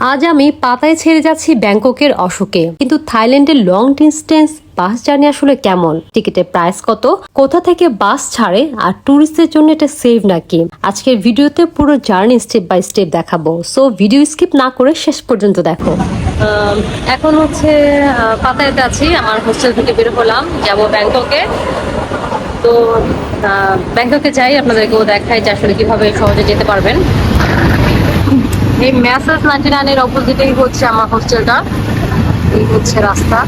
আজ আমি পাতায় ছেড়ে যাচ্ছি ব্যাংককের অশোকে, কিন্তু থাইল্যান্ডের লং ডিস্টেন্স বাস জার্নি আসলে কেমন, টিকিটের প্রাইস কত, কোথা থেকে বাস ছাড়ে, আর ট্যুরিস্টদের জন্য এটা সেভ নাকি। আজকের ভিডিওতে পুরো জার্নি স্টেপ বাই স্টেপ দেখাবো, সো ভিডিও স্কিপ না করে শেষ পর্যন্ত দেখো। এখন হচ্ছে পাতায়াতে আছি, আমার হোস্টেল থেকে বের হলাম, যাব ব্যাংককে। তো ব্যাংককে যাই, আপনাদেরকেও দেখাই যে আসলে কিভাবে সহজে যেতে পারবেন। এই ম্যাসেজ 99-এর অপোজিটেই হচ্ছে আমার হোস্টেলটা, এই হচ্ছে রাস্তা।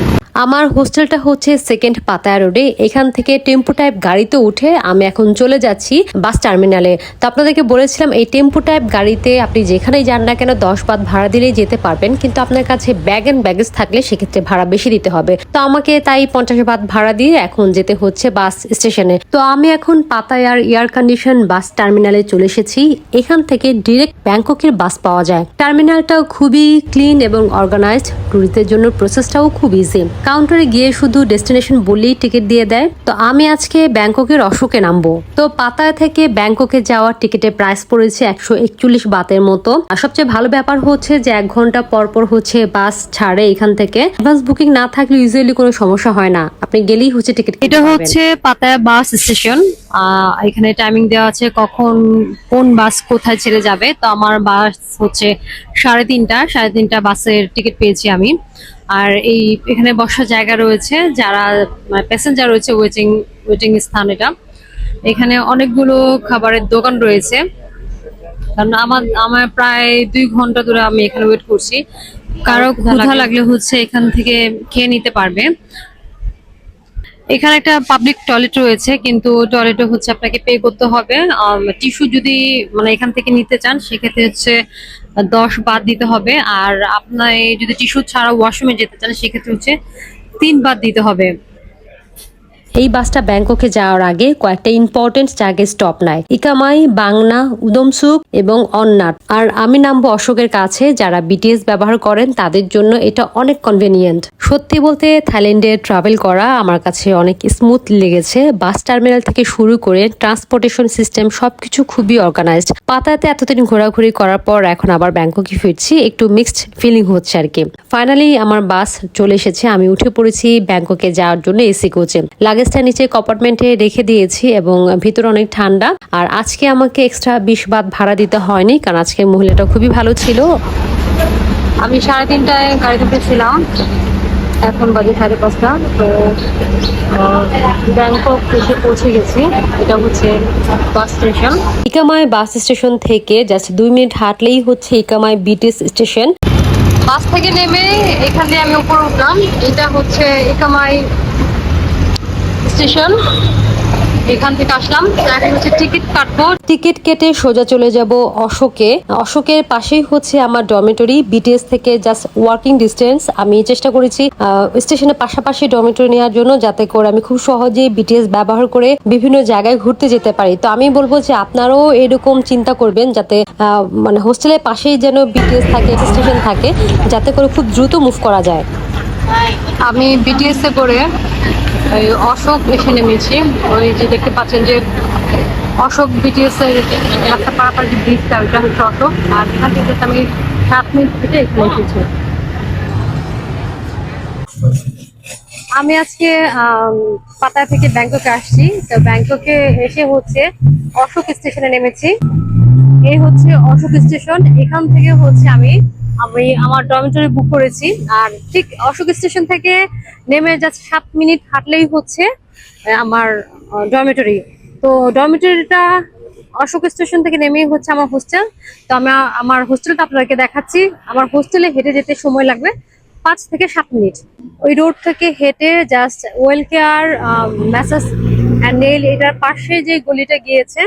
আমার হোস্টেলটা হচ্ছে সেকেন্ড পাতায়া রোডে। এখান থেকে টেম্পো টাইপ গাড়িতে উঠে আমি এখন চলে যাচ্ছি বাস টার্মিনালে। তো আপনাদেরকে বলেছিলাম এই টেম্পো টাইপ গাড়িতে আপনি যেখানেই যান না কেন 10 বাত ভাড়া দিলেই যেতে পারবেন, কিন্তু আপনার কাছে ব্যাগ এন্ড ব্যাগেজ থাকলে সেক্ষেত্রে ভাড়া বেশি দিতে হবে। তো আমাকে তাই 50 বাত ভাড়া দিয়ে এখন যেতে হচ্ছে বাস স্টেশনে। তো আমি এখন পাতায়ার এয়ার কন্ডিশন বাস টার্মিনালে চলে এসেছি। এখান থেকে ডিরেক্ট ব্যাংককের বাস পাওয়া যায়। টার্মিনালটাও খুবই ক্লিন এবং অর্গানাইজড, ট্যুরিস্টদের জন্য প্রসেসটাও খুব ইজি। কাউন্টারে গিয়ে শুধু ডেস্টিনেশন বললেই টিকিট দিয়ে দেয়। তো আমি আজকে ব্যাংককের অশোকে নামবো। তো পাতায়া থেকে ব্যাংককে যাওয়ার টিকিটের প্রাইস পড়েছে 141 বাতের মতো। আর সবচেয়ে ভালো ব্যাপার হচ্ছে যে 1 ঘন্টা পর পর হচ্ছে বাস ছাড়ে এখান থেকে। অ্যাডভান্স বুকিং না থাকলে ইউজুয়ালি কোনো সমস্যা হয় না, আপনি গেলেই হচ্ছে টিকিট। এটা হচ্ছে পাতায়া বাস স্টেশন। এখানে টাইমিং দেওয়া আছে কখন কোন বাস কোথায় ছেড়ে যাবে। তো আমার বাস হচ্ছে 3:30 বাসের টিকিট পেয়েছি আমি। আর এখানে বসার জায়গা রয়েছে, যারা প্যাসেঞ্জার রয়েছে ওয়েটিং স্থান। এখানে অনেকগুলো খাবারের দোকান রয়েছে, কারণ আমার প্রায় 2 ঘন্টা ধরে আমি এখানে ওয়েট করছি। কারো ক্ষুধা লাগলে হচ্ছে এখান থেকে খেয়ে নিতে পারবে। এখানে একটা পাবলিক টয়লেট রয়েছে, কিন্তু টয়লেটে হচ্ছে আপনাকে পে করতে হবে। টিস্যু যদি এখান থেকে নিতে চান সেক্ষেত্রে হচ্ছে 10 বাত দিতে হবে। আর আপনার যদি টিস্যু ছাড়া ওয়াশরুমে যেতে চান সেক্ষেত্রে হচ্ছে 3 বাত দিতে হবে। এই বাসটা ব্যাংককে যাওয়ার আগে কয়েকটা ইম্পর্টেন্ট জায়গায় স্টপ নেয়, ইকামাই, বাংনা, উদমসুক এবং অন্নাট। আর আমি নামবো অশোকের কাছে। যারা বিটিএস ব্যবহার করেন তাদের জন্য এটা অনেক কনভেনিয়েন্ট। সত্যি বলতে থাইল্যান্ডে ট্রাভেল করা আমার কাছে অনেক স্মুথ লেগেছে। বাস টার্মিনাল থেকে শুরু করে ট্রান্সপোর্টেশন সিস্টেম সবকিছু খুবই অর্গানাইজড। পাতায়াতে এতদিন ঘোরাঘুরি করার পর এখন আবার ব্যাংককে ফিরছি, একটু মিক্সড ফিলিং হচ্ছে আর কি। ফাইনালি আমার বাস চলে এসেছে, আমি উঠে পড়েছি ব্যাংককে যাওয়ার জন্য এসি কোচে। লাগেজটা নিচে কম্পার্টমেন্টে রেখে দিয়েছি এবং ভিতরে অনেক ঠান্ডা। আর আজকে আমাকে এক্সট্রা 20 বাত ভাড়া দিতে হয়নি, কারণ আজকে মহিলাটা খুবই ভালো ছিল। আমি 3:30টায় গাড়িতে উঠেছিলাম, এখন বাজে 5:30। তো ব্যাংকক এসে পৌঁছে গেছি। এটা হচ্ছে বাস স্টেশন। ইকামাই বাস স্টেশন থেকে জাস্ট 2 মিনিট হাঁটলেই হচ্ছে ইকামাই বিটিএস স্টেশন। বাস থেকে নেমে এখান দিয়ে আমি উপরে উঠলাম। এটা হচ্ছে ইকামাই স্টেশন, এখান থেকে আসলাম। এখন হচ্ছে টিকিট কাটবো, টিকিট কেটে সোজা চলে যাব অশোকে। অশোকের পাশেই হচ্ছে আমার ডরমিটরি, বিটিএস থেকে জাস্ট ওয়াকিং ডিস্টেন্স। আমি চেষ্টা করেছি স্টেশনের পাশাপাশি ডরমিটরি নেওয়ার জন্য, যাতে করে আমি খুব সহজেই বিটিএস ব্যবহার করে বিভিন্ন জায়গায় ঘুরতে যেতে পারি। তো আমি বলবো যে আপনারাও এরকম চিন্তা করবেন, যাতে হোস্টেলের পাশেই যেন বিটিএস থাকে, স্টেশন থাকে, যাতে করে খুব দ্রুত মুভ করা যায়। আমি বিটিএস এ করে অশোক এসে নেমেছি। ওই যে দেখতে পাচ্ছেন যে অশোক বিটিএস এর রাস্তা পারাপার যে ব্রিজটা, ওইটা হচ্ছে অশোক। আর এখান থেকে আমি 7 মিনিট থেকে এখানে এসেছি। আমি আজকে পাতায়া থেকে ব্যাংককে আসছি। তো ব্যাংককে এসে হচ্ছে অশোক স্টেশনে নেমেছি। এই হচ্ছে অশোক স্টেশন। এখান থেকে হচ্ছে আমি আমার ডরমিটরি বুক করেছি। আর ঠিক অশোক স্টেশন থেকে নেমে জাস্ট 7 মিনিট হাঁটলেই হচ্ছে আমার ডরমিটরি। তো ডরমিটরিটা অশোক স্টেশন থেকে নেমেই হচ্ছে আমার হোস্টেল। তো আমি আমার হোস্টেলটা আপনাদেরকে দেখাচ্ছি। আমার হোস্টেলে হেঁটে যেতে সময় লাগবে 5 থেকে 7 মিনিট। ওই রোড থেকে হেঁটে just well care, massage and nail, এটার পাশে যে গলিটা গিয়েছে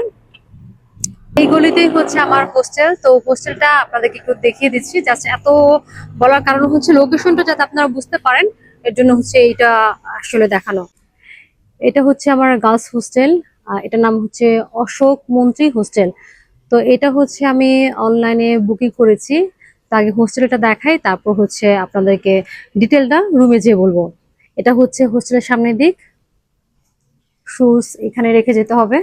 এই গলিতেই হচ্ছে আমার হোস্টেল। তো হোস্টেলটা আপনাদেরকে একটু দেখিয়ে দিচ্ছি। জাস্ট এত বলার কারণ হচ্ছে লোকেশনটা যাতে আপনারা বুঝতে পারেন, এর জন্য হচ্ছে এইটা আসলে দেখানো। এটা হচ্ছে আমার গার্লস হোস্টেল, এটার নাম হচ্ছে অশোক মন্ত্রী হোস্টেল। তো এটা হচ্ছে আমি অনলাইনে বুকিং করেছি। তো আগে হোস্টেলটা দেখাই, তারপর হচ্ছে আপনাদেরকে ডিটেলটা রুমে যেয়ে বলবো। এটা হচ্ছে হোস্টেলের সামনের দিক, শুজ এখানে রেখে যেতে হবে।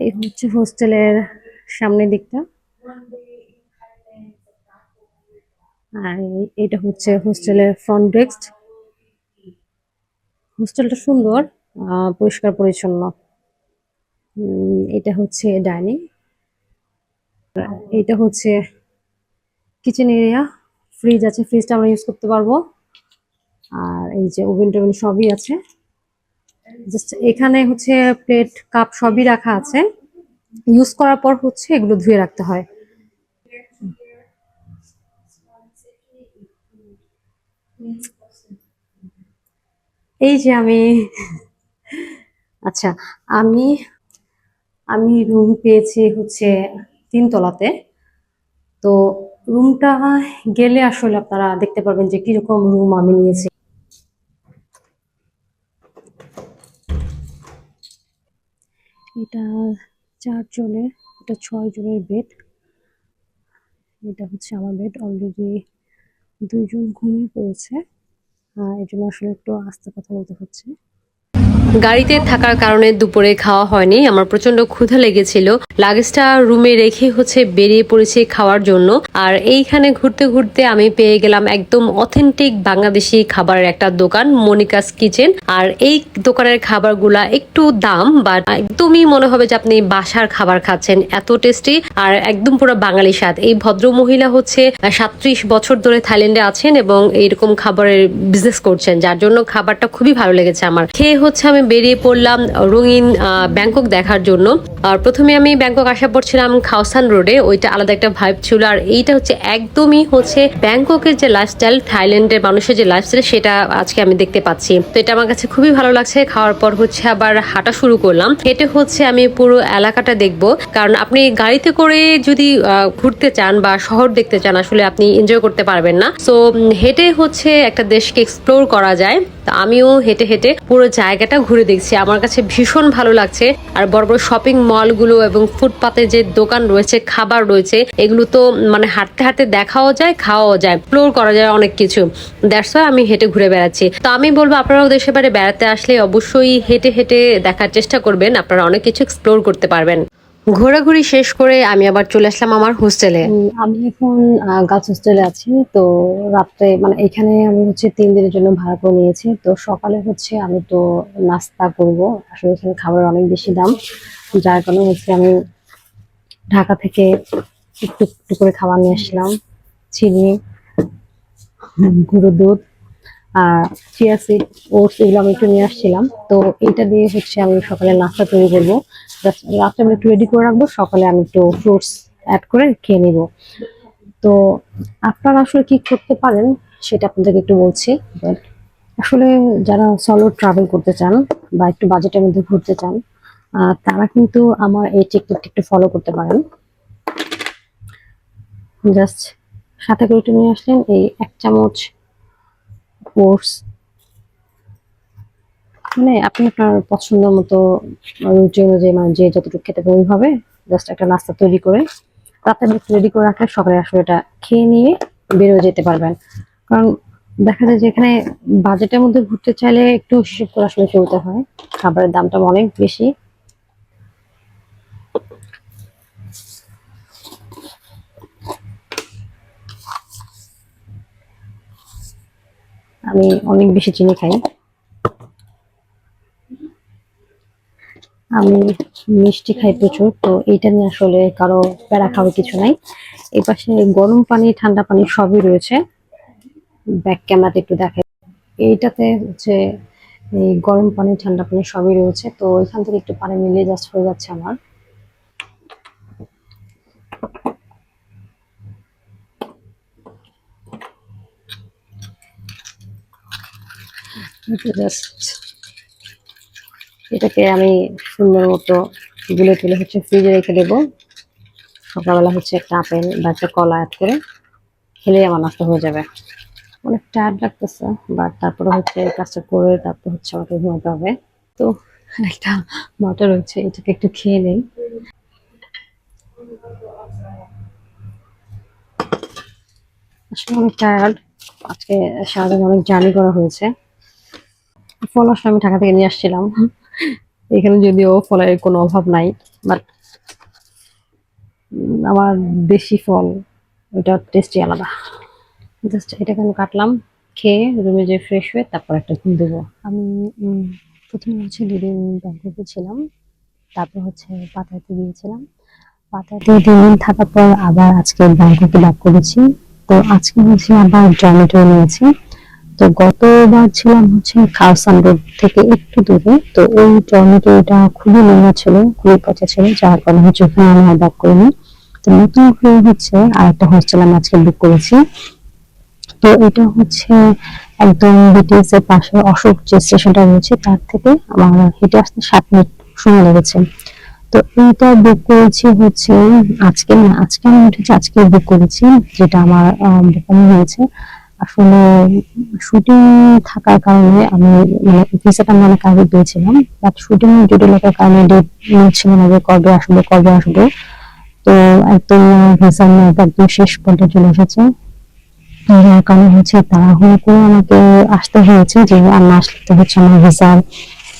এই হচ্ছে হোস্টেলের সামনের দিকটা, আর এটা হচ্ছে হোস্টেলের ফ্রন্ট ডেস্ক। হোস্টেলটা সুন্দর, পরিষ্কার পরিচ্ছন্ন। এটা হচ্ছে ডাইনিং, এটা হচ্ছে কিচেন এরিয়া। ফ্রিজ আছে, ফ্রিজটা আমরা ইউজ করতে পারবো। আর এই যে ওভেন টোভেন সবই আছে। জাস্ট এখানে হচ্ছে প্লেট কাপ সবই রাখা আছে। ইউজ করার পর হচ্ছে এগুলো ধুয়ে রাখতে হয়। এই যে আচ্ছা, আমি আমি রুম পেয়েছি হচ্ছে 3 তলাতে। তো রুমটা গেলে আসলে আপনারা দেখতে পারবেন যে কিরকম রুম আমি নিয়েছি। এটা 4 জনের, এটা 6 জনের বেড। এটা হচ্ছে আমার বেড। অলরেডি 2 জন ঘুমিয়ে পড়েছে, এই জন্য আসলে একটু আস্তে কথা বলতে হচ্ছে। গাড়িতে থাকার কারণে দুপুরে খাওয়া হয়নি, আমার প্রচন্ড ক্ষুধা লেগেছিল। লাগেজটা রুমে রেখে হচ্ছে বেরিয়ে পড়েছি খাওয়ার জন্য। আর এইখানে ঘুরতে ঘুরতে আমি পেয়ে গেলাম একদম অথেন্টিক বাংলাদেশি খাবারের একটা দোকান, মনিকাস কিচেন। আর এই দোকানের খাবারগুলা একটু দাম, বাট একদমই মনে হবে যে আপনি বাসার খাবার খাচ্ছেন, এত টেস্টি আর একদম পুরো বাঙালি স্বাদ। এই ভদ্র মহিলা হচ্ছে 37 বছর ধরে থাইল্যান্ডে আছেন এবং এইরকম খাবারের বিজনেস করছেন, যার জন্য খাবারটা খুবই ভালো লেগেছে আমার। খেয়ে হচ্ছে আমি বেরিয়ে পড়লাম রঙিন ব্যাংকক দেখার জন্য। আর প্রথমে আমি ব্যাংকক আসা পড়ছিলাম খাওসান রোডে, ওইটা আলাদা একটা ভাইব ছিল। আর এইটা হচ্ছে একদমই হচ্ছে ব্যাংককের যে লাইফস্টাইল, থাইল্যান্ডের মানুষের যে লাইফস্টাইল, সেটা আজকে আমি দেখতে পাচ্ছি। তো এটা আমার কাছে খুবই ভালো লাগছে। খাওয়ার পর হচ্ছে আবার হাঁটা শুরু করলাম। হেঁটে হচ্ছে আমি পুরো এলাকাটা দেখব, কারণ আপনি গাড়িতে করে যদি ঘুরতে চান বা শহর দেখতে চান, আসলে আপনি এনজয় করতে পারবেন না। সো হেঁটে হচ্ছে একটা দেশকে এক্সপ্লোর করা যায়। তো আমিও হেঁটে হেঁটে পুরো জায়গাটা ঘুরে দেখছি, আমার কাছে ভীষণ ভালো লাগছে। আর বড় বড় শপিং মলগুলো এবং ফুটপাতে যে দোকান রয়েছে, খাবার রয়েছে, এগুলো তো মানে হাঁটতে হাঁটতে দেখাও যায়, খাওয়াও যায়, এক্সপ্লোর করা যায় অনেক কিছু। দ্যাটস ওয়াই আমি হেঁটে ঘুরে বেড়াচ্ছি। তো আমি বলবো আপনারাও দেশের বাইরে বেড়াতে আসলে অবশ্যই হেঁটে হেঁটে দেখার চেষ্টা করবেন, আপনারা অনেক কিছু এক্সপ্লোর করতে পারবেন। ঘোরাঘুরি শেষ করে আমি আবার চলে আসলাম আমার হোস্টেলে। আমি এখন গার্লস হোস্টেলে আছি। তো রাত্রে মানে এখানে আমি হচ্ছে 3 দিনের জন্য ভাড়া করে নিয়েছি। তো সকালে হচ্ছে আমি তো নাস্তা করব। আসলে এখানে খাবারের অনেক বেশি দাম, যার কারণে হচ্ছে আমি ঢাকা থেকে একটু একটু করে খাবার নিয়ে আসলাম। চিনি, গুঁড়ো দুধ, আর চিয়া সিড, ওটস, এগুলো আমি একটু নিয়ে আসছিলাম। তো এটা দিয়ে হচ্ছে আমি সকালে নাস্তা তৈরি করবো। রাত্রে আমি একটু রেডি করে রাখবো, সকালে আমি একটু ফ্রুটস অ্যাড করে খেয়ে নিব। তো আপনারা আসলে কি করতে পারেন সেটা আপনাদেরকে একটু বলছি। But আসলে যারা সলো ট্রাভেল করতে চান বা একটু বাজেটের মধ্যে ঘুরতে চান, তারা কিন্তু আমার এই টেকনিকটা একটু ফলো করতে পারেন। জাস্ট সাথে করে একটু নিয়ে আসলেন এই 1 চামচ ওটস, মানে আপনি আপনার পছন্দ মতো রুচি অনুযায়ী, মানে যে যতটুকু খেতে পারে ওইভাবে জাস্ট একটা নাস্তা তৈরি করে রাতে রেডি করে রাখলে সকালে আসলে এটা খেয়ে নিয়ে বেরোয় যেতে পারবেন। কারণ দেখা যায় যে এখানে বাজেটের মধ্যে ঘুরতে চাইলে একটু হিসেব করে আসলে চলতে হয়, খাবারের দামটা অনেক বেশি। আমি অনেক বেশি চিনি খাই, আমি মিষ্টি খাই প্রচুর। তো এইটা নিয়ে আসলে কারো প্যারা খাওয়ার কিছু নাই। এই পাশে গরম পানি, ঠান্ডা পানি সবই রয়েছে। ব্যাক ক্যামেরাতে একটু দেখে, এইটাতে হচ্ছে এই গরম পানি, ঠান্ডা পানি সবই রয়েছে। তো এখান থেকে একটু পানি মিলিয়ে জাস্ট হয়ে যাচ্ছে আমার। জাস্ট এটাকে আমি সুন্দর মতো গুলে তুলে হচ্ছে ফ্রিজে রেখে দেবো। সকালবেলা হচ্ছে একটা আপেল বা একটা কলা অ্যাড করে খেলেই আমার নাস্তা হয়ে যাবে। অনেক টায়ার্ড লাগতেছে, বাট তারপরে হচ্ছে এই কাজটা করে তারপর হচ্ছে আমাকে ঘুমাতে হবে। তো একটা মটর রয়েছে, এটাকে একটু খেয়ে নেই। আসলে অনেক টায়ার্ড, আজকে সারাদিন অনেক জার্নি করা হয়েছে। ফল আসলে আমি ঢাকা থেকে নিয়ে আসছিলাম। এখানে যদিও ফলের কোনো অভাব নাই, বাট আমার দেশি ফল ওটার টেস্টই আলাদা। জাস্ট এটাকে আমি কাটলাম, খেয়ে রুমে যেয়ে ফ্রেশ হয়ে তারপর একটা ঘুম দেবো। আমি প্রথমে হচ্ছে 2 দিন ব্যাংককে ছিলাম, তারপর হচ্ছে পাতায়াতে গিয়েছিলাম। পাতায়াতে 3 দিন থাকার পর আবার আজকে ব্যাংককে ব্যাক করেছি। তো আজকে হচ্ছে আবার ডরমিটরি নিয়েছি। তো গতবার ছিলাম হচ্ছে খাওসান রোড থেকে একটু দূরে, তো ওই ডরমিটরিটা খুবই নোংরা ছিল, খুবই পচা ছিল, যার কারণে হচ্ছে ওখানে আমি আর ব্যাক করিনি। তো নতুন করে হচ্ছে আরেকটা হোস্টেল আমি আজকে বুক করেছি। তো এটা হচ্ছে একদম বিটিএস এর পাশে অশোক যে স্টেশনটা রয়েছে তার থেকে আমার হেঁটে আসতে 7 মিনিট সময় লেগেছে। তো এইটা বুক করেছি হচ্ছে আজকে না, আজকে আমি উঠেছি, আজকে বুক করেছি, যেটা আমার বুকিং হয়েছে। আসলে শুটিং থাকার কারণে আমি মানে ভিসাটা আমি অনেক আগে পেয়েছিলাম, বাট শুটিং জটিলতার কারণে ডেট নিচ্ছিল না যে কবে আসবো কবে আসবো। তো একদম ভিসা একদম শেষ পর্যায়ে চলে এসেছে, যার কারণে হচ্ছে তাড়াহুড়ো করে আমাকে আসতে হয়েছে, যে আর না আসলে তো হচ্ছে আমার ভিসার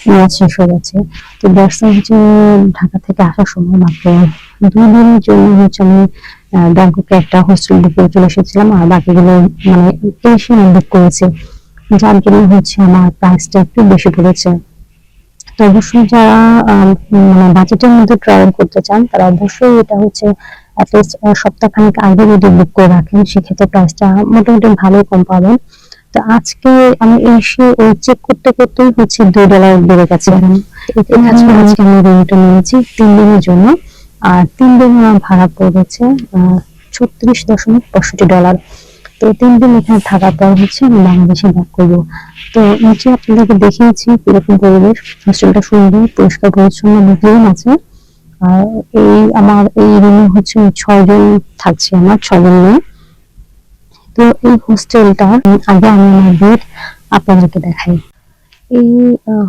মেয়াদ শেষ হয়ে যাচ্ছে। তো দ্যাটস হচ্ছে ঢাকা থেকে আসার সময় মাত্র 2 দিনের জন্য হচ্ছে আমি ব্যাংককে একটা হোস্টেল বুক করে চলে এসেছিলাম, আর বাকিগুলো মানে এসে আমি বুক করেছি, যার জন্য হচ্ছে আমার প্রাইসটা একটু বেশি পড়েছে। তো অবশ্যই যারা মানে বাজেটের মধ্যে ট্রাভেল করতে চান তারা অবশ্যই এটা হচ্ছে অ্যাটলিস্ট সপ্তাহখানেক আগে যদি বুক করে রাখেন, সেক্ষেত্রে প্রাইসটা মোটামুটি ভালোই কম পাবেন। তো আজকে আমি এসে ওই চেক করতে করতেই হচ্ছে $2 বেড়ে গেছে। এখানে আজকে আমি রুমটা নিয়েছি 3 দিনের জন্য, আর 3 দিন আমার ভাড়া পড়েছে $36.65। তো 3 দিন এখানে থাকার পর হচ্ছে আমি বাংলাদেশে ব্যাক করবো। তো নিচে আপনাদেরকে দেখিয়েছি কিরকম পরিবেশ, হোস্টেলটা সুন্দর, পরিষ্কার পরিচ্ছন্ন, ক্লিন আছে। আর আমার এই রুমে হচ্ছে 6 জন থাকছে, আমার 6 জন মেয়ে। তো এই হোস্টেলটা আগে আমি আমার বেড আপনাদেরকে দেখাই। এই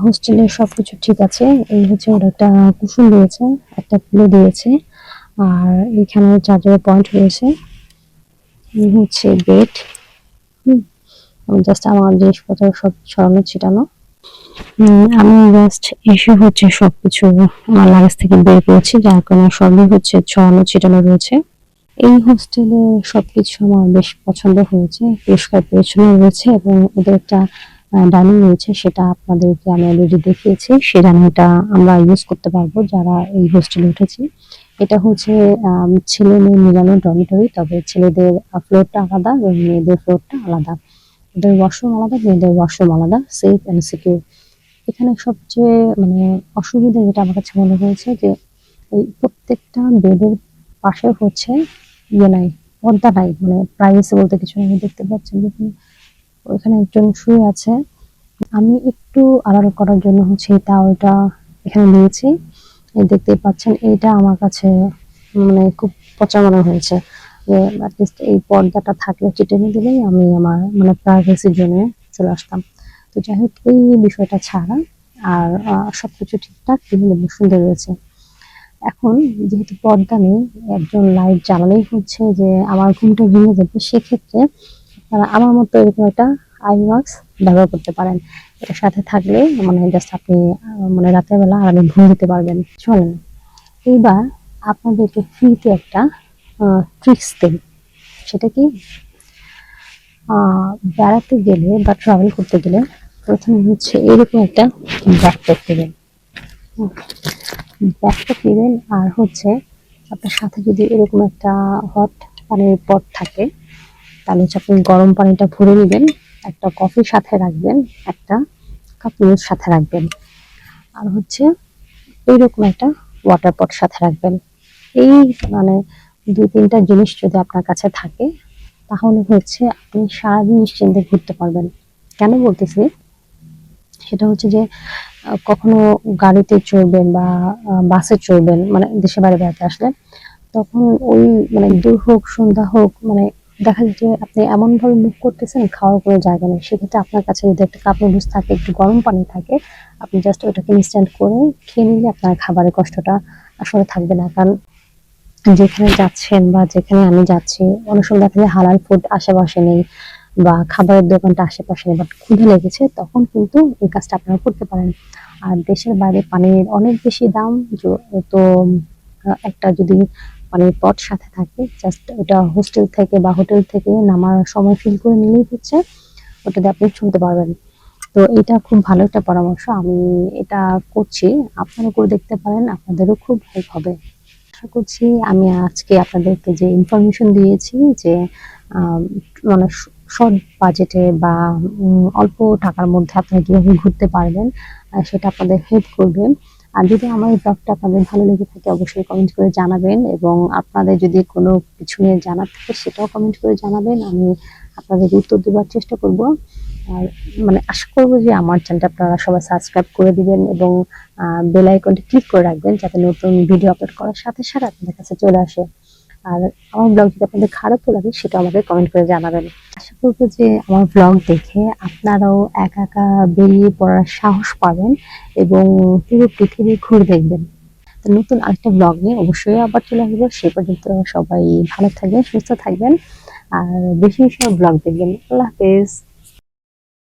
হোস্টেলের সবকিছু ঠিক আছে। এই হচ্ছে ওর একটা কুশন দিয়েছে, একটা পিলো দিয়েছে, আর এখানে চার্জারের পয়েন্ট রয়েছে। এই হচ্ছে বেড। জাস্ট আমার জিনিসপত্র সব ছড়ানো ছিটানো। আমি জাস্ট এসে হচ্ছে সবকিছু আমার লাগেজ থেকে বের করেছি, যার কারণে সবই হচ্ছে ছড়ানো ছিটানো রয়েছে। এই হোস্টেলে সবকিছু আমার বেশ পছন্দ হয়েছে, পরিষ্কার পরিচ্ছন্ন রয়েছে, এবং ওদের একটা ডাইনিং রয়েছে, সেটা আপনাদেরকে আমি অলরেডি দেখিয়েছি। সেই ডাইনিংটা আমরা ইউজ করতে পারবো যারা এই হোস্টেলে উঠেছি। এটা হচ্ছে ছেলে মেয়ে মিলানো ডরমিটরি, তবে ছেলেদের ফ্লোরটা আলাদা এবং মেয়েদের ফ্লোরটা আলাদা। ওদের ওয়াশরুম আলাদা, মেয়েদের ওয়াশরুম আলাদা, সেফ অ্যান্ড সিকিউর। এখানে সবচেয়ে মানে অসুবিধা যেটা আমার কাছে মনে হয়েছে যে এই প্রত্যেকটা বেডের পাশে হচ্ছে নাই, পর্দা নাই, মানে প্রাইভেসি বলতে কিছু নেই। আমি দেখতে পাচ্ছি যেখানে ওইখানে একজন শুয়ে আছে। আমি একটু আড়াল করার জন্য হচ্ছে এই টাওয়ালটা এখানে নিয়েছি। এই দেখতেই পাচ্ছেন, এইটা আমার কাছে মানে খুব পচা মনে হয়েছে, যে অ্যাটলিস্ট এই পর্দাটা থাকলে টেনে দিলেই আমি আমার মানে প্রাইভেসির জন্য চলে আসতাম। তো যাই হোক, এই বিষয়টা ছাড়া আর সবকিছু ঠিকঠাক, সুন্দর রয়েছে। এখন যেহেতু পর্দা নেই, একজন লাইট জ্বালালেই হচ্ছে যে আমার ঘুমটা ভেঙে যাবে, সেক্ষেত্রে আপনারা আমার মতো এরকম একটা আই মাস্ক ব্যবহার করতে পারেন। এটার সাথে থাকলে মানে জাস্ট আপনি মানে রাতের বেলা আরামে ঘুম দিতে পারবেন। চলেন এইবার আপনাদেরকে ফ্রিতে একটা ট্রিক্স দিই। সেটা কি, বেড়াতে গেলে বা ট্রাভেল করতে গেলে প্রথমে হচ্ছে এরকম একটা ব্যাকপ্যাক নেবেন। ব্যাকপ্যাক নেবেন, আর হচ্ছে আপনার সাথে যদি এরকম একটা হট পানির পট থাকে, তাহলে হচ্ছে আপনি গরম পানিটা ভরে নেবেন, একটা কফির সাথে রাখবেন, একটা কাপ নুডলস সাথে রাখবেন, আর হচ্ছে এইরকম একটা ওয়াটার পট সাথে রাখবেন। এই মানে 2-3টা জিনিস যদি আপনার কাছে থাকে, তাহলে হচ্ছে আপনি সারাদিন নিশ্চিন্তে ঘুরতে পারবেন। কেন বলতেছি, সেটা হচ্ছে যে কখনো গাড়িতে চড়বেন বা বাসে চড়বেন, মানে দেশে বাইরে বেড়াতে আসলে, তখন ওই মানে দূর হোক সন্ধ্যা হোক, মানে দেখা যায় যে আপনি এমন ভাবে মুভ করতেছেন, খাওয়ার কোনো জায়গা নেই। সেক্ষেত্রে আপনার কাছে যদি একটা কাপ নুডলস থাকে, একটু গরম পানি থাকে, আপনি জাস্ট ওটাকে ইনস্ট্যান্ট করে খেয়ে নিলে আপনার খাবারের কষ্টটা আসলে থাকবে না। কারণ যেখানে যাচ্ছেন বা যেখানে আমি যাচ্ছি, অনেক সময় দেখা যায় হালাল ফুড আশেপাশে নেই বা খাবারের দোকানটা আশেপাশে নেই, বাট ক্ষুধা লেগেছে, তখন কিন্তু এই কাজটা আপনারা করতে পারেন। আর দেশের বাইরে পানির অনেক বেশি দাম। তো একটা যদি পানির পট সাথে থাকে, জাস্ট ওটা হোস্টেল থেকে বা হোটেল থেকে নামার সময় ফিল করে নিলেই হচ্ছে, ওটাতে আপনি শুনতে পারবেন। তো এটা খুব ভালো একটা পরামর্শ, আমি এটা করছি, আপনারা করে দেখতে পারেন, আপনাদেরও খুব হেল্প হবে। আশা করছি আমি আজকে আপনাদেরকে যে ইনফরমেশন দিয়েছি যে আম, মানে শর্ট বাজেটে বা অল্প টাকার মধ্যে আপনারা কিভাবে ঘুরতে পারবেন, সেটা আপনাদের হেল্প করবে। আর যদি আমার এই ব্লগটা আপনাদের ভালো লেগে থাকে অবশ্যই কমেন্ট করে জানাবেন, এবং আপনাদের যদি কোনো কিছু নিয়ে জানার থাকে সেটাও কমেন্ট করে জানাবেন, আমি আপনাদের উত্তর দেওয়ার চেষ্টা করব। আর মানে আশা করব যে আমার চ্যানেলটা আপনারা সবাই সাবস্ক্রাইব করে দিবেন এবং বেল আইকনটি ক্লিক করে রাখবেন, যাতে নতুন ভিডিও আপলোড করার সাথে সাথে আপনাদের কাছে চলে আসে। আর আমার ব্লগ যদি আপনাদের খারাপও লাগে সেটা আমাকে কমেন্ট করে জানাবেন। আশা করবো যে আমার ব্লগ দেখে আপনারাও একা একা বেরিয়ে পড়ার সাহস পাবেন এবং পুরো পৃথিবী ঘুরে দেখবেন। তো নতুন আরেকটা ব্লগ নিয়ে অবশ্যই আবার চলে আসবো। সে পর্যন্ত সবাই ভালো থাকবেন, সুস্থ থাকবেন, আর বেশি বেশি ব্লগ দেখবেন। আল্লাহ হাফেজ।